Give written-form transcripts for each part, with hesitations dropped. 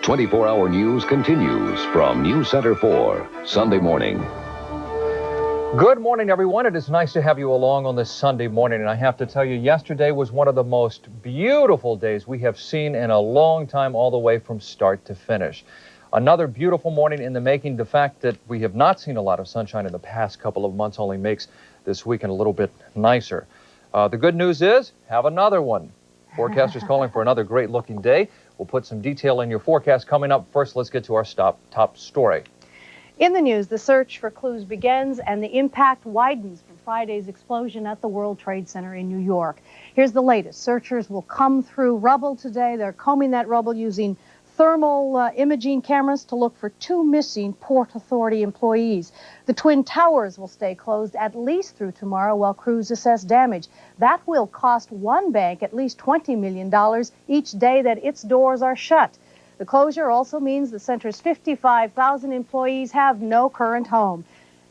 24-hour news continues from News Center 4, Sunday morning. Good morning, everyone. It is nice to have you along on this Sunday morning. And I have to tell you, yesterday was one of the most beautiful days we have seen in a long time, all the way from start to finish. Another beautiful morning in the making. The fact that we have not seen a lot of sunshine in the past couple of months only makes this weekend a little bit nicer. The good news is, have another one. Forecasters calling for another great-looking day. We'll put some detail in your forecast coming up. First, let's get to our top story. In the news, the search for clues begins and the impact widens from Friday's explosion at the World Trade Center in New York. Here's the latest. Searchers will come through rubble today. They're combing that rubble using thermal imaging cameras to look for 2 missing Port Authority employees. The Twin Towers will stay closed at least through tomorrow while crews assess damage. That will cost one bank at least $20 million each day that its doors are shut. The closure also means the center's 55,000 employees have no current home.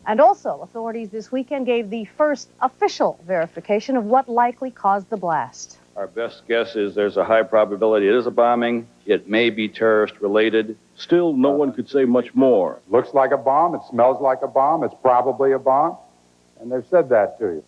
And also, authorities this weekend gave the first official verification of what likely caused the blast. Our best guess is there's a high probability it is a bombing. It may be terrorist-related. Still, no one could say much more. Looks like a bomb. It smells like a bomb. It's probably a bomb. And they've said that to you.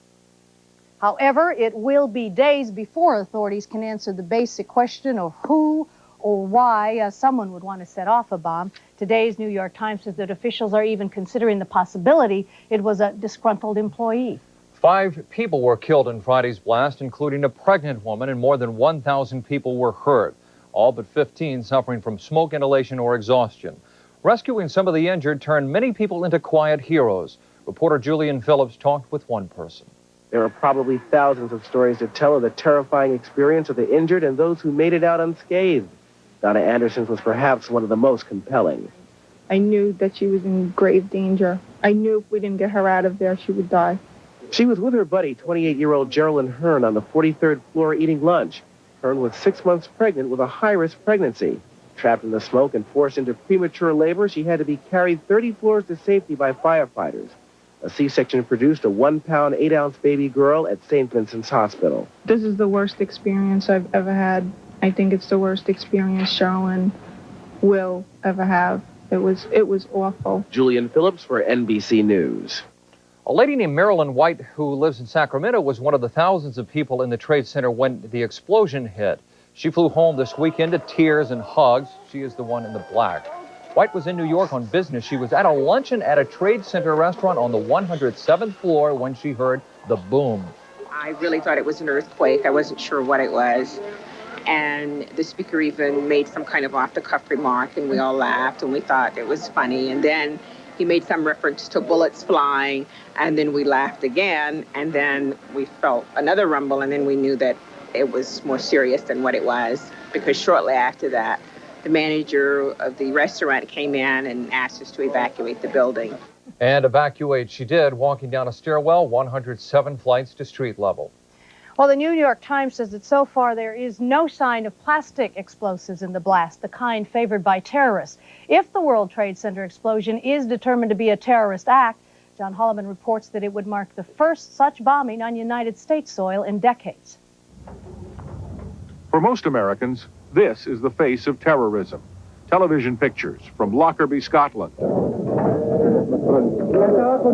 However, it will be days before authorities can answer the basic question of who or why someone would want to set off a bomb. Today's New York Times says that officials are even considering the possibility it was a disgruntled employee. 5 people were killed in Friday's blast, including a pregnant woman, and more than 1,000 people were hurt, all but 15 suffering from smoke inhalation or exhaustion. Rescuing some of the injured turned many people into quiet heroes. Reporter Julian Phillips talked with one person. There are probably thousands of stories to tell of the terrifying experience of the injured and those who made it out unscathed. Donna Anderson's was perhaps one of the most compelling. I knew that she was in grave danger. I knew if we didn't get her out of there, she would die. She was with her buddy, 28-year-old Geraldine Hearn, on the 43rd floor eating lunch. Hearn was 6 months pregnant with a high-risk pregnancy. Trapped in the smoke and forced into premature labor, she had to be carried 30 floors to safety by firefighters. A C-section produced a 1-pound, 8-ounce baby girl at St. Vincent's Hospital. This is the worst experience I've ever had. I think it's the worst experience Sherilyn will ever have. It was awful. Julian Phillips for NBC News. A lady named Marilyn White, who lives in Sacramento, was one of the thousands of people in the Trade Center when the explosion hit. She flew home this weekend to tears and hugs. She is the one in the black. White was in New York on business. She was at a luncheon at a Trade Center restaurant on the 107th floor when she heard the boom. I really thought it was an earthquake. I wasn't sure what it was. And the speaker even made some kind of off-the-cuff remark, and we all laughed, and we thought it was funny. And then he made some reference to bullets flying, and then we laughed again, and then we felt another rumble, and then we knew that it was more serious than what it was, because shortly after that, the manager of the restaurant came in and asked us to evacuate the building. And evacuate she did, walking down a stairwell, 107 flights to street level. Well, the New York Times says that so far there is no sign of plastic explosives in the blast, the kind favored by terrorists. If the World Trade Center explosion is determined to be a terrorist act, John Holloman reports that it would mark the first such bombing on United States soil in decades. For most Americans, this is the face of terrorism. Television pictures from Lockerbie, Scotland,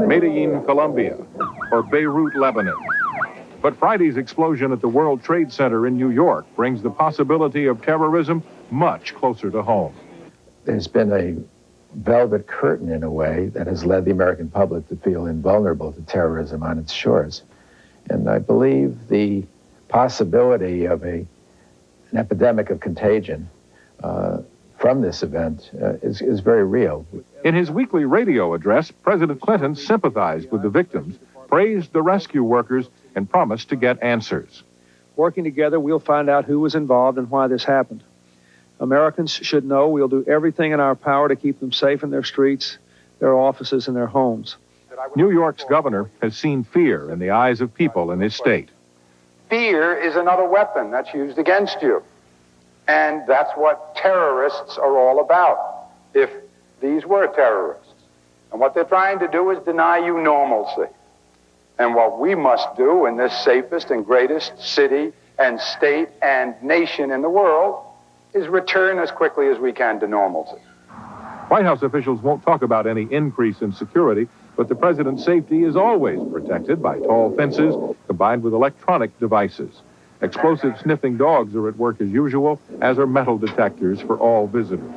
Medellin, Colombia, or Beirut, Lebanon. But Friday's explosion at the World Trade Center in New York brings the possibility of terrorism much closer to home. There's been a velvet curtain, in a way, that has led the American public to feel invulnerable to terrorism on its shores. And I believe the possibility of an epidemic of contagion from this event is very real. In his weekly radio address, President Clinton sympathized with the victims, praised the rescue workers, and promised to get answers. Working together, we'll find out who was involved and why this happened. Americans should know we'll do everything in our power to keep them safe in their streets, their offices, and their homes. New York's governor has seen fear in the eyes of people in his state. Fear is another weapon that's used against you. And that's what terrorists are all about, if these were terrorists. And what they're trying to do is deny you normalcy. And what we must do in this safest and greatest city and state and nation in the world is return as quickly as we can to normalcy. White House officials won't talk about any increase in security, but the president's safety is always protected by tall fences combined with electronic devices. Explosive sniffing dogs are at work as usual, as are metal detectors for all visitors.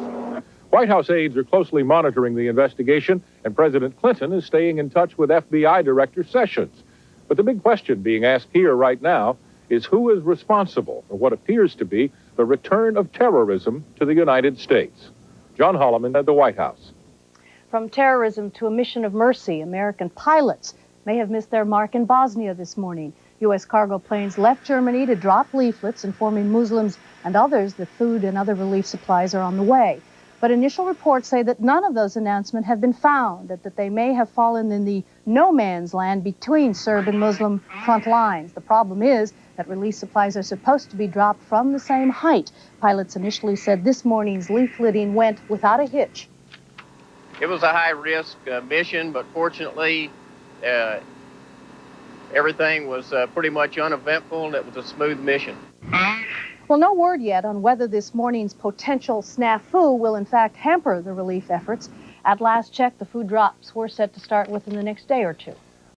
White House aides are closely monitoring the investigation, and President Clinton is staying in touch with FBI Director Sessions. But the big question being asked here right now is who is responsible for what appears to be the return of terrorism to the United States. John Holloman at the White House. From terrorism to a mission of mercy, American pilots may have missed their mark in Bosnia this morning. U.S. cargo planes left Germany to drop leaflets informing Muslims and others that food and other relief supplies are on the way. But initial reports say that none of those announcements have been found, that they may have fallen in the no man's land between Serb and Muslim front lines. The problem is that relief supplies are supposed to be dropped from the same height. Pilots initially said this morning's leafleting went without a hitch. It was a high-risk mission, but fortunately, everything was pretty much uneventful, and it was a smooth mission. Well, no word yet on whether this morning's potential snafu will in fact hamper the relief efforts. At last check, the food drops were set to start within the next day or two.